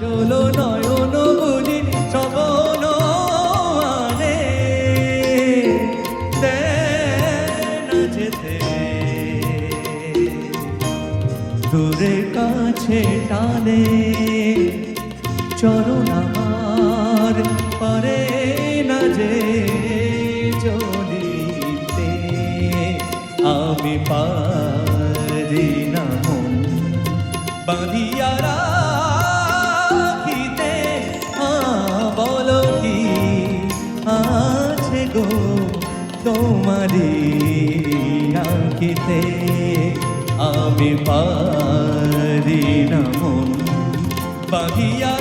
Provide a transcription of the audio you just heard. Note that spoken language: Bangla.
চলো নয়ন বুঝি সবন আনে দেন যেতে দূরে কাছে টানে চরণ আমার পারে না যে চলিতে আমি পারি না মন বাঁধিয়া রাখিতে বলো কি আছে গো তোমারি আঁকিতে আমি পারি না মন বাঁধিয়া